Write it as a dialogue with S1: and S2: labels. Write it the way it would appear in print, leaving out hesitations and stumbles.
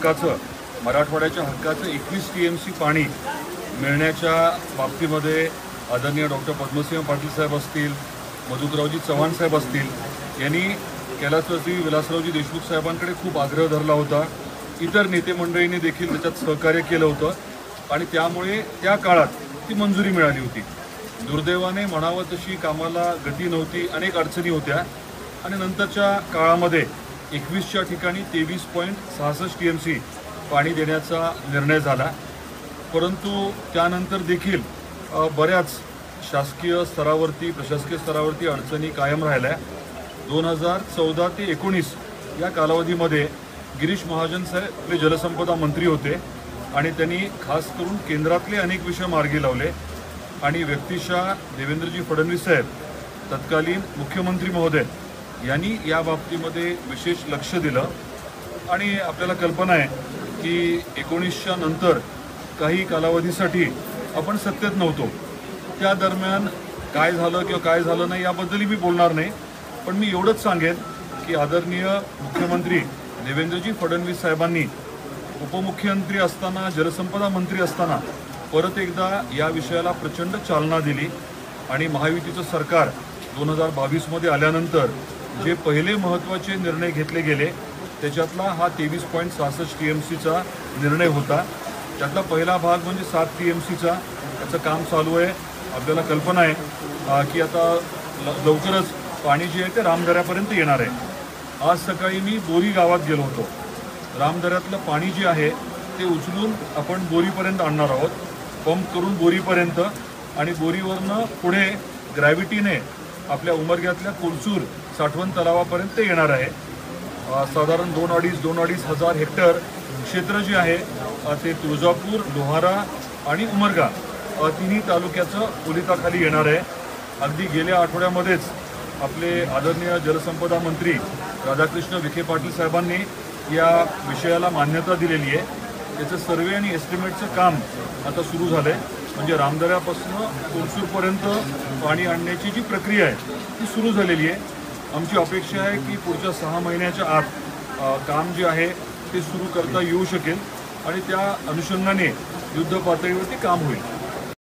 S1: हक्काचं मराठवाड्याच्या हक्काचं 21 TMC पाणी मिळण्याच्या बाबतीमध्ये आदरणीय डॉक्टर पद्मसिंह पाटील साहेब असतील, मधुकररावजी चव्हाण साहेब असतील, यांनी कैलासवासी विलासरावजी देशमुख साहेबांकडे खूप आग्रह धरला होता. इतर नेते मंडळींनी देखील त्याच्यात सहकार्य केलं होतं आणि त्यामुळे त्या काळात ती मंजुरी मिळाली होती. दुर्दैवाने म्हणावं तशी कामाला गती नव्हती, अनेक अडचणी होत्या आणि नंतरच्या काळामध्ये 21च्या ठिकाणी 23.66 TMC पाणी देण्याचा निर्णय झाला. परंतु त्यानंतर देखील बऱ्याच शासकीय स्तरावरती प्रशासकीय स्तरावरती अडचणी कायम राहिल्या. 2014 ते 19 या कालावधीमध्ये गिरीश महाजन साहेब आपले जलसंपदा मंत्री होते आणि त्यांनी खास करून केंद्रातले अनेक विषय मार्गी लावले आणि व्यक्तिशः देवेंद्रजी फडणवीस साहेब तत्कालीन मुख्यमंत्री महोदय यांनी या बाबतीमध्ये विशेष लक्ष दिलं. आणि आपल्याला कल्पना आहे की 19च्या नंतर काही कालावधीसाठी आपण सत्तेत नव्हतो. त्या दरम्यान काय झालं किंवा काय झालं नाही याबद्दलही मी बोलणार नाही, पण मी एवढंच सांगेन की आदरणीय मुख्यमंत्री देवेंद्रजी फडणवीस साहेबांनी उपमुख्यमंत्री असताना जलसंपदा मंत्री असताना परत एकदा या विषयाला प्रचंड चालना दिली आणि महायुतीचं सरकार 2022मध्ये आल्यानंतर जे पहिले महत्त्वाचे निर्णय घेतले गेले त्याच्यातला हा 23.66 TMCचा निर्णय होता. त्यातला पहिला भाग म्हणजे 7 TMCचा त्याचं काम चालू आहे. आपल्याला कल्पना आहे की आता लवकरच पाणी जे आहे ते रामदऱ्यापर्यंत येणार आहे. आज सकाळी मी बोरी गावात गेलो होतो. रामदऱ्यातलं पाणी जे आहे ते उचलून आपण बोरीपर्यंत आणणार आहोत, पंप करून बोरीपर्यंत, आणि बोरीवरनं पुढे ग्रॅव्हिटीने आपल्या उमरग्यातल्या कोलसूर साठवण तलावापर्यंत येणार आहे. साधारण 2-2.5 हजार हेक्टर क्षेत्र जे आहे ते तुळजापूर, लोहारा आणि उमरगा तिन्ही तालुक्याचं पोलिसाखाली येणार आहे. अगदी गेल्या आठवड्यामध्येच आपले आदरणीय जलसंपदा मंत्री राधाकृष्ण विखे पाटील साहेबांनी या विषयाला मान्यता दिलेली आहे. त्याचं सर्वे आणि एस्टिमेटचं काम आता सुरू झालं आहे. म्हणजे रामदऱ्यापासून कोलसूरपर्यंत पाणी आणण्याची जी प्रक्रिया आहे ती सुरू झालेली आहे. आमची अपेक्षा आहे की पुढच्या 6 महिन्याच्या आत काम जे आहे ते सुरू करता येऊ शकेल आणि त्या अनुषंगाने युद्ध पातळीवरती काम होईल.